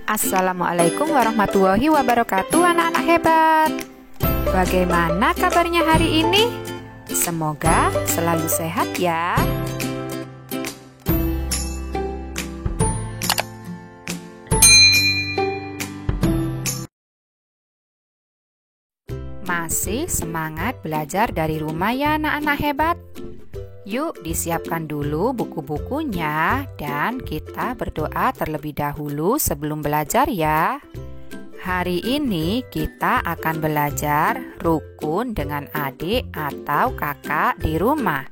Assalamualaikum warahmatullahi wabarakatuh, anak-anak hebat. Bagaimana kabarnya hari ini? Semoga selalu sehat ya. Masih semangat belajar dari rumah ya anak-anak hebat? Yuk disiapkan dulu buku-bukunya dan kita berdoa terlebih dahulu sebelum belajar ya. Hari ini kita akan belajar rukun dengan adik atau kakak di rumah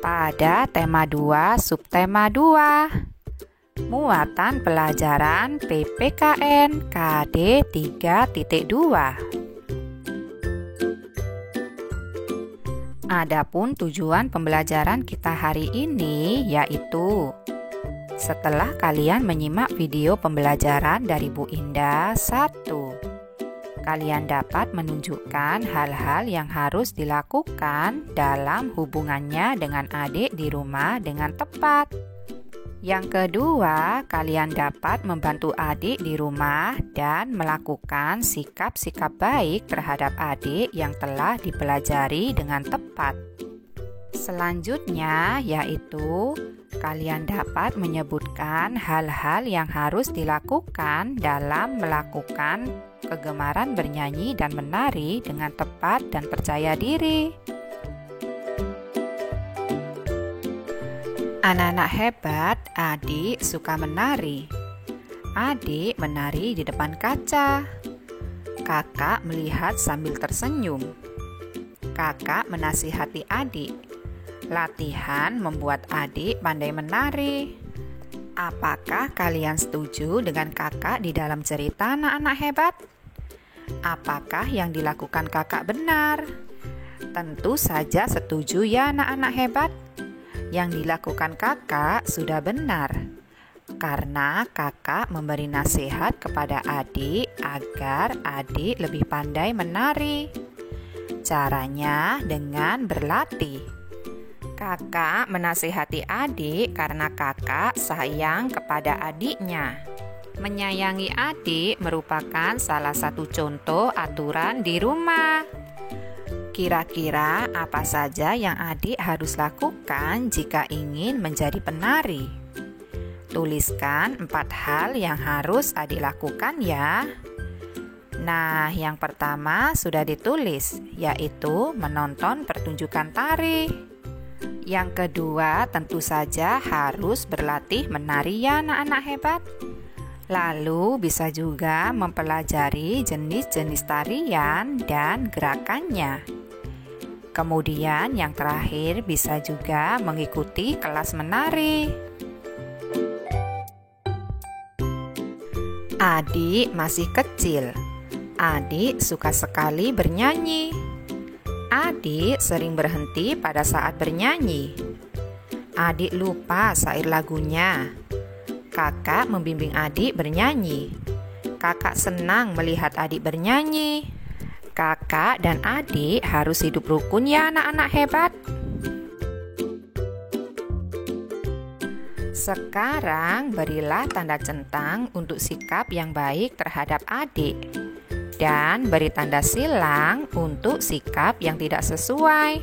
pada tema 2 subtema 2. Muatan pelajaran PPKN KD 3.2. Adapun tujuan pembelajaran kita hari ini yaitu setelah kalian menyimak video pembelajaran dari Bu Indah 1, kalian dapat menunjukkan hal-hal yang harus dilakukan dalam hubungannya dengan adik di rumah dengan tepat. Yang kedua, kalian dapat membantu adik di rumah dan melakukan sikap-sikap baik terhadap adik yang telah dipelajari dengan tepat. Selanjutnya, yaitu kalian dapat menyebutkan hal-hal yang harus dilakukan dalam melakukan kegemaran bernyanyi dan menari dengan tepat dan percaya diri. Anak-anak hebat, adik suka menari. Adik menari di depan kaca. Kakak melihat sambil tersenyum. Kakak menasihati adik. Latihan membuat adik pandai menari. Apakah kalian setuju dengan kakak di dalam cerita anak-anak hebat? Apakah yang dilakukan kakak benar? Tentu saja setuju ya anak-anak hebat. Yang dilakukan kakak sudah benar, karena kakak memberi nasihat kepada adik agar adik lebih pandai menari. Caranya dengan berlatih. Kakak menasihati adik karena kakak sayang kepada adiknya. Menyayangi adik merupakan salah satu contoh aturan di rumah. Kira-kira apa saja yang adik harus lakukan jika ingin menjadi penari? Tuliskan 4 hal yang harus adik lakukan ya. Nah, yang pertama sudah ditulis, yaitu menonton pertunjukan tari. Yang kedua tentu saja harus berlatih menari ya anak-anak hebat. Lalu bisa juga mempelajari jenis-jenis tarian dan gerakannya. Kemudian yang terakhir bisa juga mengikuti kelas menari. Adik masih kecil. Adik suka sekali bernyanyi. Adik sering berhenti pada saat bernyanyi. Adik lupa syair lagunya. Kakak membimbing adik bernyanyi. Kakak senang melihat adik bernyanyi. Kakak dan adik harus hidup rukun ya anak-anak hebat. Sekarang berilah tanda centang untuk sikap yang baik terhadap adik. Dan beri tanda silang untuk sikap yang tidak sesuai.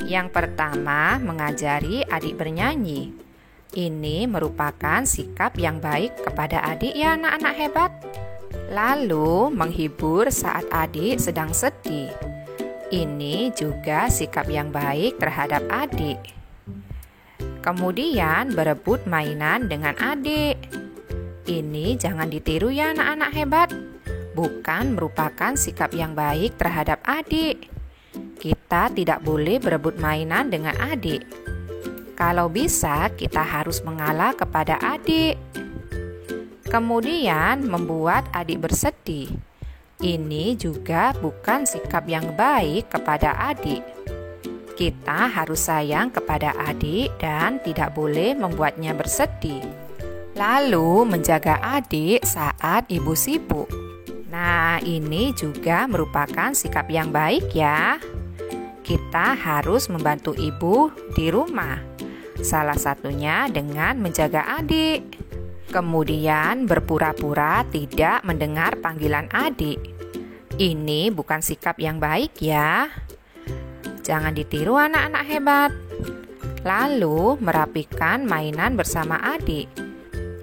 Yang pertama, mengajari adik bernyanyi. Ini merupakan sikap yang baik kepada adik ya anak-anak hebat. Lalu menghibur saat adik sedang sedih. Ini juga sikap yang baik terhadap adik. Kemudian berebut mainan dengan adik. Ini jangan ditiru ya anak-anak hebat. Bukan merupakan sikap yang baik terhadap adik. Kita tidak boleh berebut mainan dengan adik. Kalau bisa kita harus mengalah kepada adik. Kemudian membuat adik bersedih. Ini juga bukan sikap yang baik kepada adik. Kita harus sayang kepada adik dan tidak boleh membuatnya bersedih. Lalu menjaga adik saat ibu sibuk. Nah, ini juga merupakan sikap yang baik ya. Kita harus membantu ibu di rumah. Salah satunya dengan menjaga adik. Kemudian berpura-pura tidak mendengar panggilan adik. Ini bukan sikap yang baik ya. Jangan ditiru anak-anak hebat. Lalu merapikan mainan bersama adik.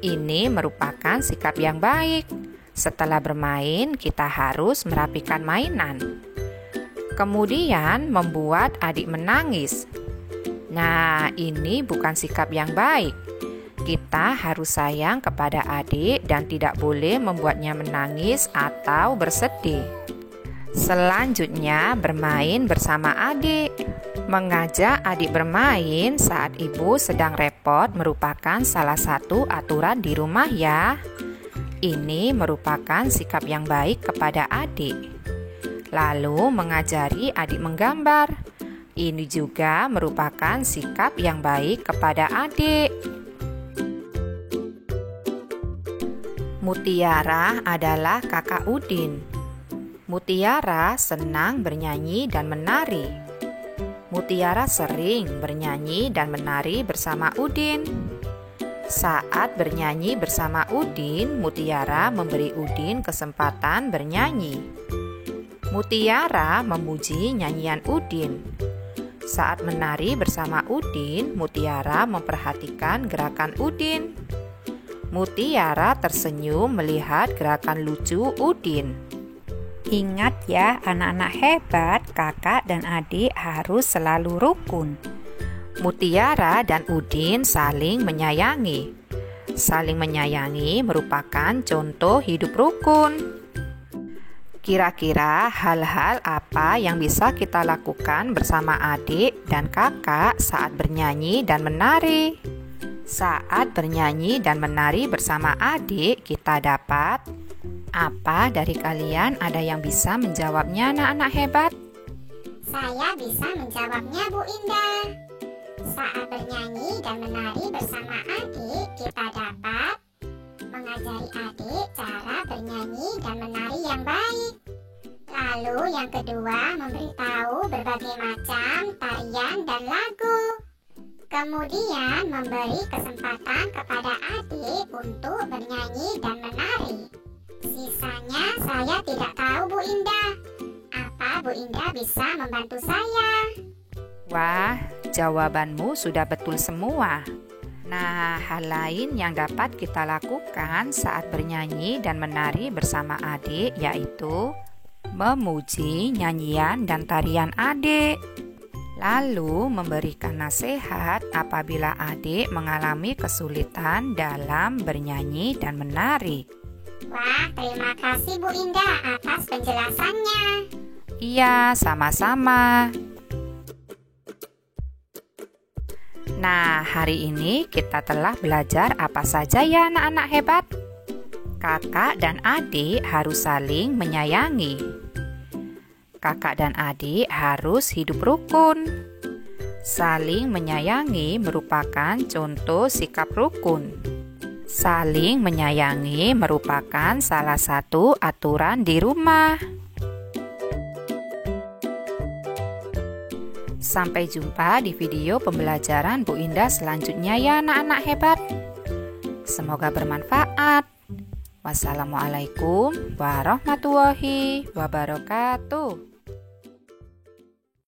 Ini merupakan sikap yang baik. Setelah bermain, kita harus merapikan mainan. Kemudian membuat adik menangis. Nah, ini bukan sikap yang baik. Kita harus sayang kepada adik dan tidak boleh membuatnya menangis atau bersedih. Selanjutnya, bermain bersama adik. Mengajak adik bermain saat ibu sedang repot merupakan salah satu aturan di rumah ya. Ini merupakan sikap yang baik kepada adik. Lalu mengajari adik menggambar. Ini juga merupakan sikap yang baik kepada adik. Mutiara adalah kakak Udin. Mutiara senang bernyanyi dan menari. Mutiara sering bernyanyi dan menari bersama Udin. Saat bernyanyi bersama Udin, Mutiara memberi Udin kesempatan bernyanyi. Mutiara memuji nyanyian Udin. Saat menari bersama Udin, Mutiara memperhatikan gerakan Udin. Mutiara tersenyum melihat gerakan lucu Udin. Ingat ya anak-anak hebat, kakak dan adik harus selalu rukun. Mutiara dan Udin saling menyayangi. Saling menyayangi merupakan contoh hidup rukun. Kira-kira hal-hal apa yang bisa kita lakukan bersama adik dan kakak saat bernyanyi dan menari? Saat bernyanyi dan menari bersama adik, kita dapat apa dari kalian ada yang bisa menjawabnya anak-anak hebat? Saya bisa menjawabnya Bu Indah. Saat bernyanyi dan menari bersama adik, kita dapat mengajari adik cara bernyanyi dan menari yang baik. Lalu yang kedua, memberitahu berbagai macam tarian dan lagu. Kemudian memberi kesempatan kepada adik untuk bernyanyi dan menari. Sisanya saya tidak tahu Bu Indah. Apa Bu Indah bisa membantu saya? Wah, jawabanmu sudah betul semua. Nah, hal lain yang dapat kita lakukan saat bernyanyi dan menari bersama adik yaitu memuji nyanyian dan tarian adik. Lalu memberikan nasihat apabila adik mengalami kesulitan dalam bernyanyi dan menari. Wah, terima kasih Bu Indah atas penjelasannya. Iya, sama-sama. Nah, hari ini kita telah belajar apa saja ya anak-anak hebat? Kakak dan adik harus saling menyayangi. Kakak dan adik harus hidup rukun. Saling menyayangi merupakan contoh sikap rukun. Saling menyayangi merupakan salah satu aturan di rumah. Sampai jumpa di video pembelajaran Bu Indah selanjutnya ya anak-anak hebat. Semoga bermanfaat. Wassalamualaikum warahmatullahi wabarakatuh.